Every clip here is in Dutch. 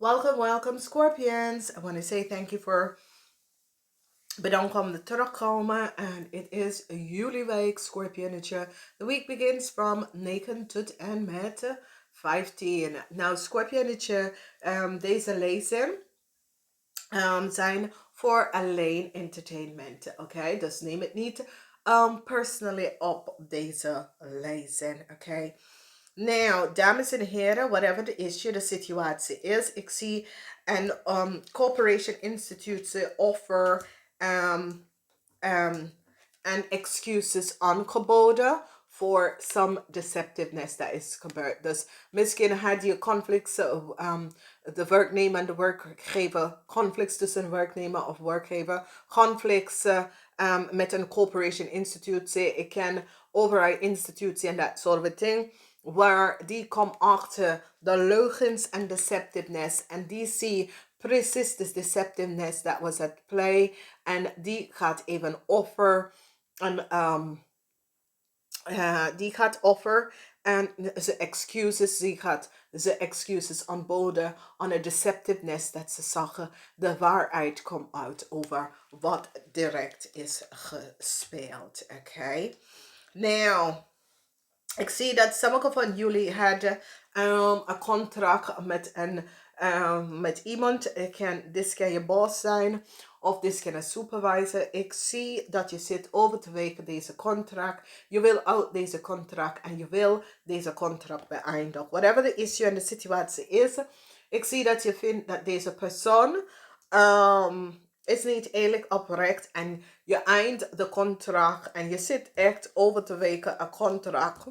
Welcome Scorpions. I want to say thank you for bedankt om terugkomen. En het is juliweek Scorpionetje. De week begins from 9 tot en met 15. Nou Scorpionetje, deze lezing zijn voor alleen entertainment. Oké, dus neem het niet personally op deze lezing. Oké. Nou, dames en heren, whatever the issue, de situatie is, ik zie een corporation institute offer en excuses aangeboden voor some deceptiveness dat is gebeurd. Dus misschien had je conflicts, de werknemer en de werkgever, conflicts tussen werknemer of werkgever, conflicts met een corporation institutie, ik ken overheid institutie en dat soort of thing, waar die komt achter de leugens en deceptiveness en die zie precies de deceptiveness that was at play en die gaat even offer en die gaat offer en ze excuses aanboden aan de deceptiveness dat ze zagen. De waarheid komt uit over wat direct is gespeeld. Oké. Nou, ik zie dat sommige van jullie hadden een contract met iemand. Dit kan je boss zijn of dit kan een supervisor. Ik zie dat je zit over te weken deze contract. Je wil uit deze contract en je wil deze contract beëindigen. Whatever the issue en de situatie is. Ik zie dat je vindt dat deze persoon is niet eerlijk oprecht en je eindigt de contract en je zit echt over te weken een contract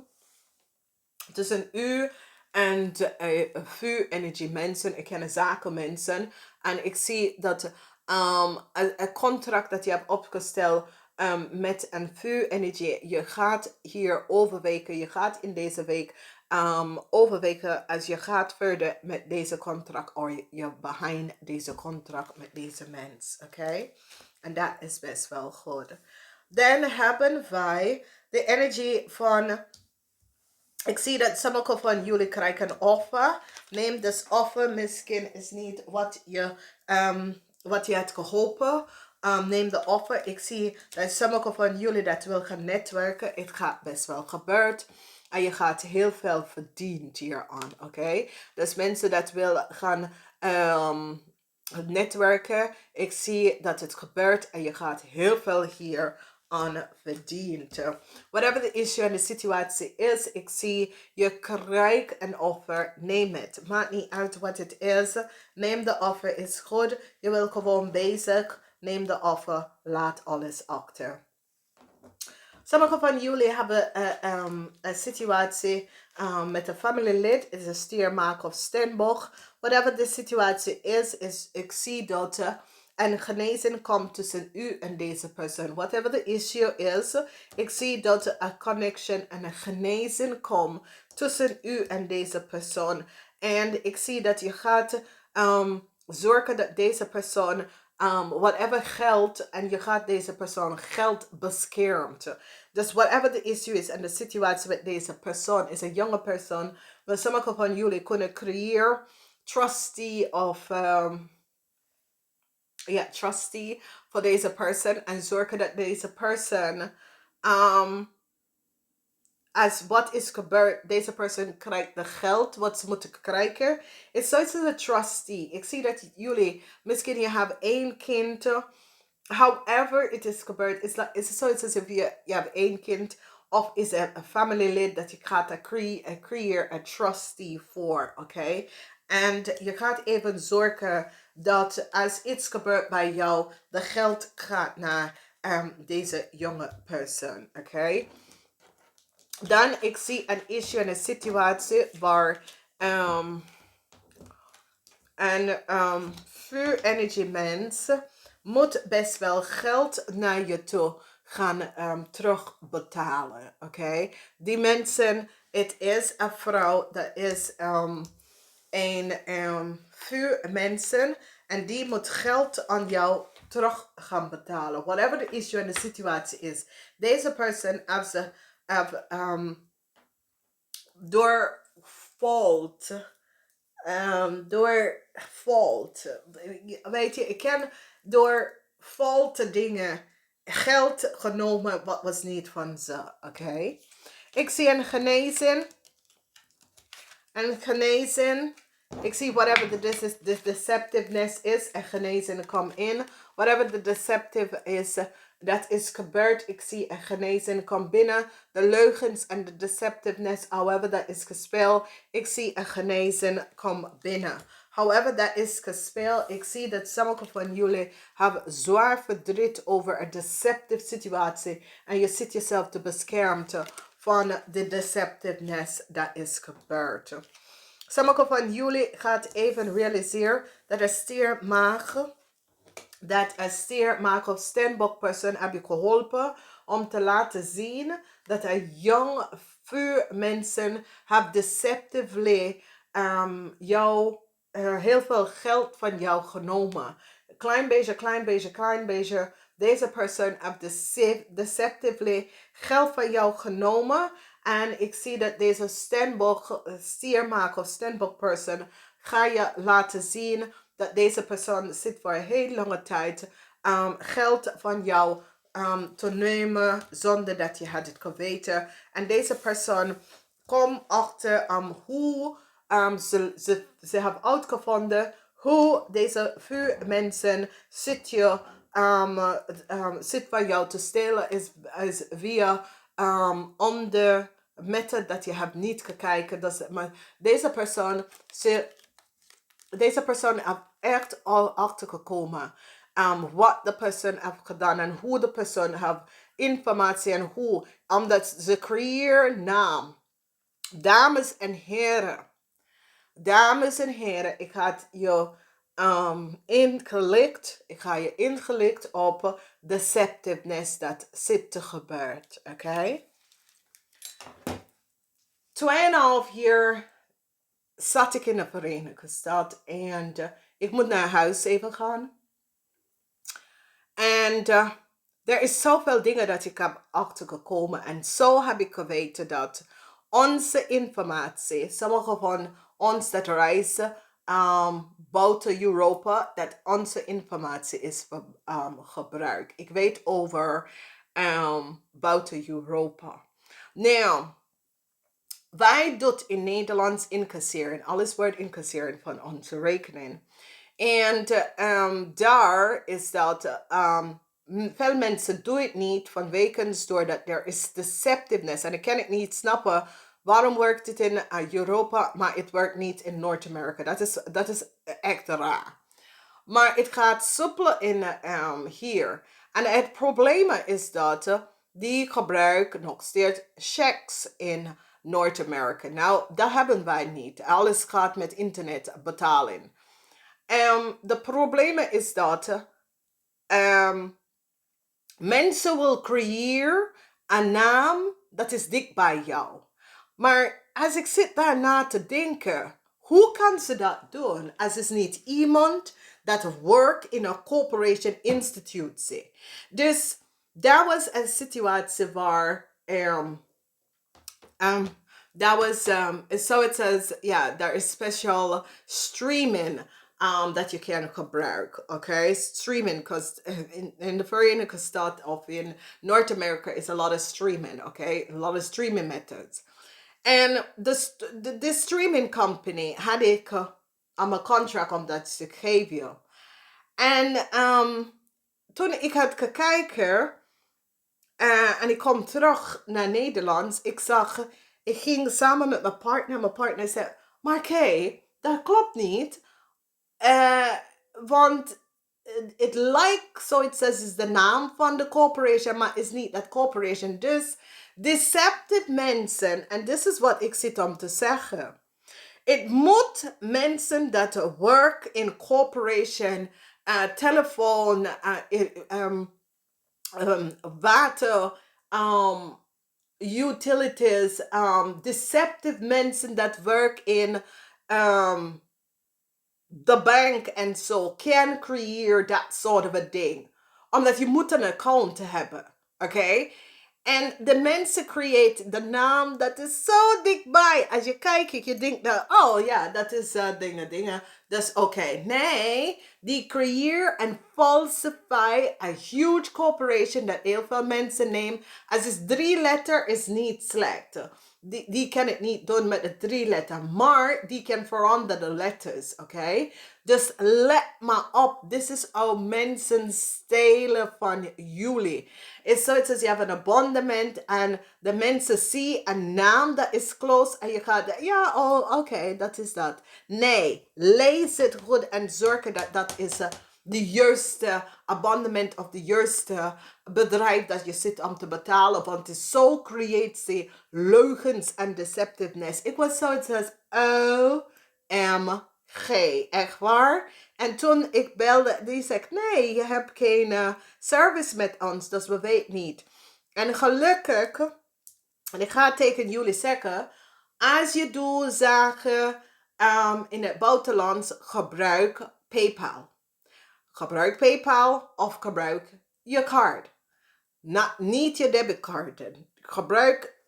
tussen u en vuur energie mensen. Ik ken zakenmensen en ik zie dat een contract dat je hebt opgesteld met een vuur energie. Je gaat hier overweken. Je gaat in deze week overweken als je gaat verder met deze contract of je behind deze contract met deze mens. Oké? En dat is best wel goed. Dan hebben wij de energie van... Ik zie dat sommige van jullie krijgen een offer. Neem dus offer. Misschien is niet wat je had gehoopt. Neem de offer. Ik zie dat sommige van jullie dat wil gaan netwerken. Het gaat best wel gebeurd. En je gaat heel veel verdiend hier aan. Oké? Dus mensen dat willen gaan netwerken. Ik zie dat het gebeurt. En je gaat heel veel hier aan verdiend. Whatever the issue en de situatie is, ik zie je krijgt een offer, neem het. Maakt niet uit wat het is. Neem de offer, is goed. Je wil gewoon bezig. Neem de offer, laat alles achter. Sommige van jullie hebben een situatie met een familielid. Het is een stiermaker of steenbok. Whatever de situatie is ik zie dat een genezing komt tussen u en deze persoon. Whatever the issue is, ik zie dat er een connection en een genezing komt tussen u en deze persoon. En ik zie dat je gaat zorgen dat deze persoon whatever geld en je gaat deze persoon geld beschermt. Dus whatever the issue is en de situatie met deze persoon is een jonge persoon. Maar sommige van jullie kunnen creëren trustee of trustee voor deze persoon en zorgen dat deze persoon als wat is gebeurd, deze persoon krijgt de geld wat ze moeten krijgen. Het is zoals een trustee. Ik zie dat jullie, misschien je hebt één kind. However it is gebeurd, it's zoiets als if je hebt één kind. Of is er een familielid dat je gaat creëren een trustee voor. Oké? En je gaat even zorgen dat als iets gebeurt bij jou, de geld gaat naar deze jonge persoon. Oké? Dan ik zie een issue en een situatie waar een vuur energy mens moet best wel geld naar je toe gaan terugbetalen. Oké? Die mensen, het is een vrouw, dat is een vuur mensen en die moet geld aan jou terug gaan betalen. Whatever the issue en de situatie is. Deze persoon heeft door fault door fault. Weet je, ik ken door fault dingen geld genomen wat was niet van ze. Oké. Ik zie een genezing. En genezing. Ik zie whatever the deceptiveness is. En genezing come in. Whatever the deceptive is. Dat is gebeurd. Ik zie een genezing come binnen. De leugens en de deceptiveness. However dat is gespeeld. Ik zie een genezing come binnen. However dat is gespeeld. Ik zie dat sommige van jullie hebben zwaar verdriet over een deceptive situatie. En je zit jezelf te beschermen van de deceptiveness dat is gebeurd. Sommige van jullie gaat even realiseren dat een stiermaag of steenbok persoon heb je geholpen om te laten zien dat een jong vuurmensen hebben deceptively jou heel veel geld van jou genomen. Klein beetje, klein beetje, klein beetje. Deze persoon heeft deceptively geld van jou genomen. En ik zie dat deze stiermaker of steenbok persoon ga je laten zien dat deze persoon zit voor een heel lange tijd geld van jou te nemen zonder dat je had het geweten. En deze persoon komt achter hoe ze hebben uitgevonden hoe deze vuurmensen zit van jou te stelen is via onder method dat je hebt niet gekeken. Maar deze persoon heeft echt al achtergekomen wat de persoon heeft gedaan en hoe de persoon heeft informatie en hoe, omdat ze creëren naam. Dames en heren, ik ga je ingelicht op deceptiveness dat zit te gebeuren. Oké? 2,5 jaar zat ik in de Verenigde Staten en ik moet naar huis even gaan. En er is zoveel dingen dat ik heb achtergekomen en zo heb ik geweten dat onze informatie, sommige van ons dat reizen buiten Europa, dat onze informatie is gebruikt. Ik weet over buiten Europa. Nou, wij doen in Nederlands incasseren. Alles wordt incasseren van onze rekening. En daar is dat veel mensen doen het niet vanwege doordat er is deceptiveness. En ik kan het niet snappen waarom werkt het in Europa, maar het werkt niet in Noord-Amerika. Dat is echt raar. Maar het gaat soepel in hier. En het probleem is dat die gebruiken nog steeds checks in Noord-Amerika. Nou, dat hebben wij niet. Alles gaat met internet betalen. De probleem is dat mensen willen creëren een naam dat is dik bij jou. Maar als ik zit daarna te denken, hoe kan ze dat doen als is niet iemand dat werkt in een corporation institutie? Dus dat was een situatie waar that was so it says there is special streaming that you can gebruiken. Okay, streaming because in the Verenigde Staten of in North America is a lot of streaming. Okay, a lot of streaming methods. And the streaming company had ik een contract om dat te geven. En toen ik had gekeken en ik kom terug naar Nederland, ik ging samen met mijn partner. Mijn partner zei, maar Kay, dat klopt niet. Want het lijkt, so it says, is de naam van de corporation, maar is niet dat corporation. Dus deceptive mensen, en this is wat ik zit om te zeggen. Het moet mensen dat work in corporation, telefoon, water, utilities, deceptive mensen dat work in de bank en zo can create that sort of a ding. Omdat je moet een account hebben. Oké? En de mensen creëren de naam, dat is zo dichtbij. Als je kijkt, je denkt dat, oh ja, dat is dingen. Dus oké. Nee, die creëer en falsify a huge corporation dat heel veel mensen nemen. Als het 3 letter is niet slecht. Die kan het niet doen met de 3 letter, maar die kan veranderen de letters, oké? Dus let maar op, dit is hoe mensen stelen van jullie. Het is zoiets als je hebt een abonnement en de mensen zien een naam dat is close en je gaat, ja, oh, oké, dat is dat. Nee, lees het goed en zorg dat dat is de juiste abonnement of de juiste bedrijf dat je zit om te betalen. Want het is zo creëert leugens en deceptiveness. Ik was zoiets als, OMG, echt waar? En toen ik belde, die zegt, nee, je hebt geen service met ons, dus we weten niet. En gelukkig, en ik ga tegen jullie zeggen, als je doet zaken in het buitenland, gebruik PayPal. Gebruik PayPal of gebruik je card. Niet je debitcard. Gebruik,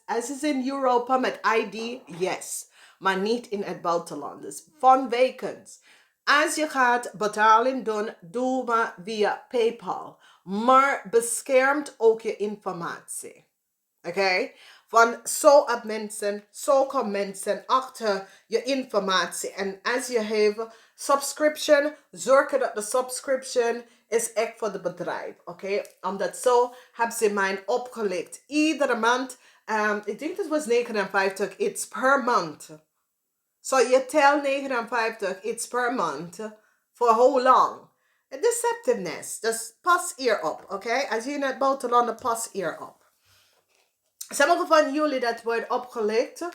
als is in Europa met ID, yes. Maar niet in het buitenland. Dus van wekens. Als je gaat betaling doen, doe maar via PayPal. Maar beschermt ook je informatie. Oké? Van zo komen mensen achter je informatie. En als je hebt subscription, zorg dat de subscription is echt voor het bedrijf. Oké? Omdat zo hebben ze mij opgelegd. Iedere maand, ik denk dat was 59 iets per maand. So je telt 59 iets per maand. For how long? Deceptiveness. Dus pas hierop. Oké? Als je in het buitenland, pas hierop. Sommige van jullie dat wordt opgelegd,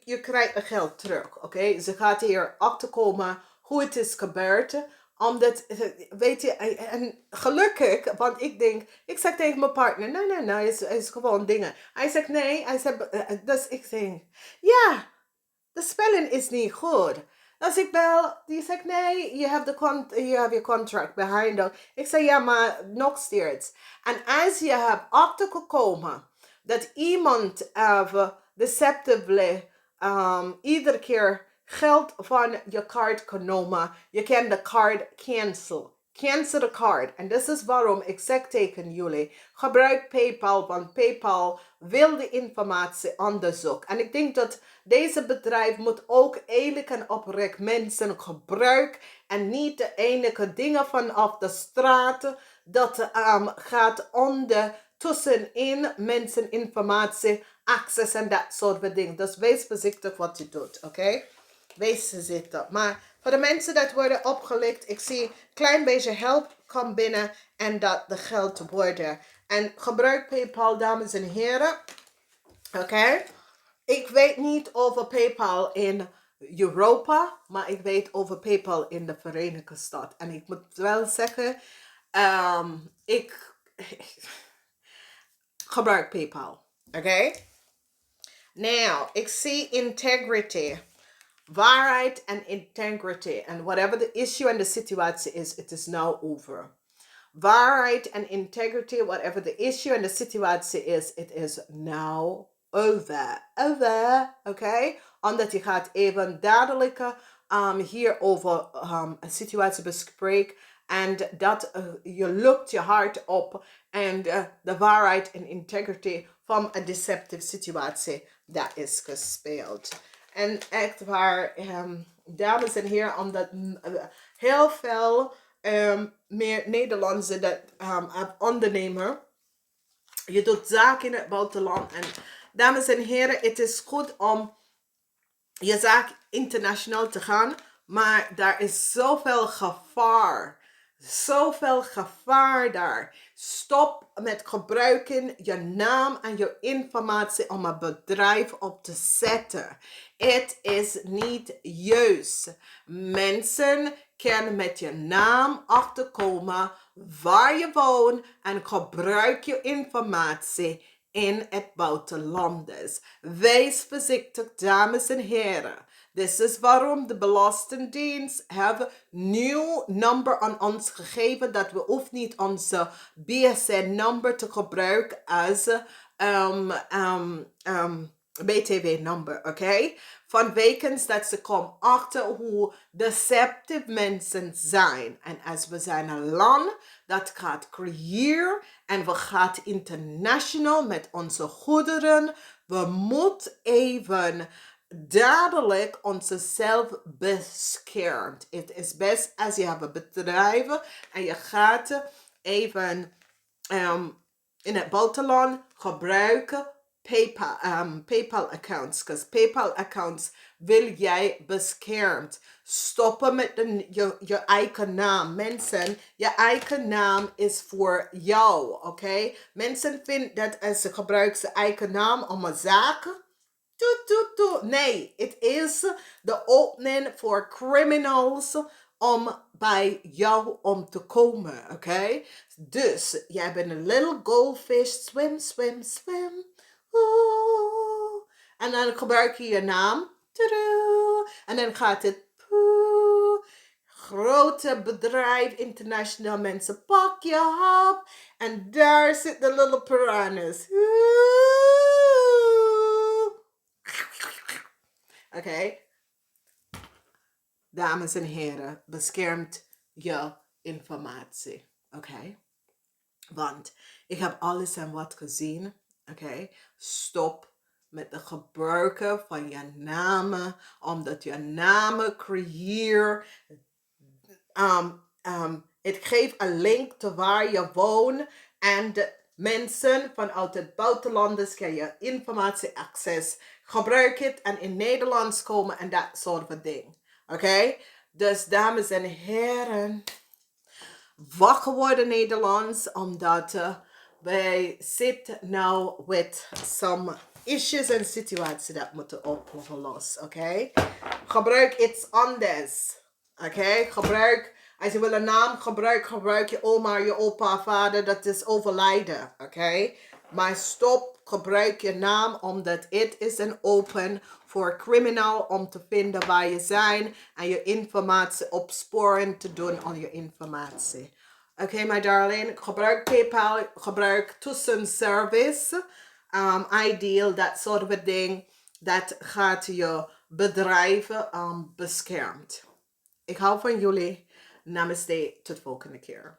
je krijgt het geld terug, oké? Ze gaat hier achterkomen hoe het is gebeurd, omdat, weet je, en gelukkig, want ik zeg tegen mijn partner, nee, het is gewoon dingen. Hij zegt nee, dus ik zeg, ja, de spelling is niet goed. Als ik bel, die zegt nee, je hebt je contract behind us. Ik zeg ja, maar nog steeds. En als je hebt achtergekomen dat iemand deceptively iedere keer geld van je card genomen, je kan de card cancel. Cancel de card. En dat is waarom ik zeg tegen jullie, gebruik PayPal, want PayPal wil de informatie onderzoeken. En ik denk dat deze bedrijf moet ook eerlijk en oprecht mensen gebruiken en niet de enige dingen vanaf de straat dat gaat tussenin mensen informatie, access en dat soort van dingen. Dus wees voorzichtig wat je doet, oké? Wees voorzichtig. Maar voor de mensen dat worden opgelicht, ik zie een klein beetje help komt binnen en dat de geld worden. En gebruik PayPal, dames en heren. Oké? Ik weet niet over PayPal in Europa, maar ik weet over PayPal in de Verenigde Staten. En ik moet wel zeggen, ik gebruik PayPal. Oké? Nou, ik zie integrity. Waarheid en integrity. And whatever the issue and the situation is, it is now over. Waarheid en integrity, whatever the issue and the situation is, it is now over. Okay? Omdat je gaat even duidelijker hierover een situatie bespreken. En dat je lukt je hart op. En de waarheid en integrity van een deceptive situatie dat is gespeeld. En echt waar, dames en heren, omdat heel veel meer Nederlandse dat ondernemer, je doet zaken in het buitenland. En dames en heren, het is goed om je zaak internationaal te gaan, maar daar is zoveel gevaar. Zoveel gevaar daar. Stop met gebruiken je naam en je informatie om een bedrijf op te zetten. Het is niet juist. Mensen kunnen met je naam achterkomen waar je woont en gebruik je informatie in het buitenland is. Wees voorzichtig, dames en heren. Dit is waarom de Belastingdienst hebben nieuw nummer aan ons gegeven, dat we hoeven niet onze BSN-nummer te gebruiken als BTW-nummer, oké? Vanwege dat ze komen achter hoe deceptieve mensen zijn. En als we zijn een land dat gaat creëren en we gaan international met onze goederen, we moeten even dadelijk onszelf beschermt. Het is best als je hebt bedrijven en je gaat even in het buitenland gebruiken PayPal accounts. Because PayPal accounts wil jij beschermd. Stoppen met je eigen naam. Mensen, je eigen naam is voor jou. Oké? Mensen vinden dat als ze gebruiken zijn eigen naam om een zaken. Nee, het is de opening voor criminals om bij jou om te komen, oké? Dus, jij bent een little goldfish, swim, swim, swim. Oeh. En dan gebruik je je naam. En dan gaat het grote bedrijf, internationaal mensen, pak je op. En daar zit de little piranhas. Oké. Dames en heren, beschermt je informatie. Oké. Want ik heb alles en wat gezien. Oké. Stop met de gebruiken van je namen. Omdat je namen creëert. Het geeft een link te waar je woont. En de mensen vanuit het buitenland kan je informatie access. Gebruik het en in Nederlands komen en dat soort van dingen. Oké? Dus dames en heren, wakker worden Nederlands, omdat wij zitten nou met some issues en situaties dat moeten oplossen. Oké? Gebruik iets anders. Oké? Gebruik, als je wil een naam gebruik je oma, je opa, vader, dat is overlijden. Oké? Maar stop, gebruik je naam, omdat het is een open voor criminal om te vinden waar je zijn en je informatie opsporen te doen aan je informatie. Oké, my darling, gebruik PayPal, gebruik tussenservice, Ideal, dat soort van ding. Dat gaat je bedrijven beschermt. Ik hou van jullie. Namaste, tot volgende keer.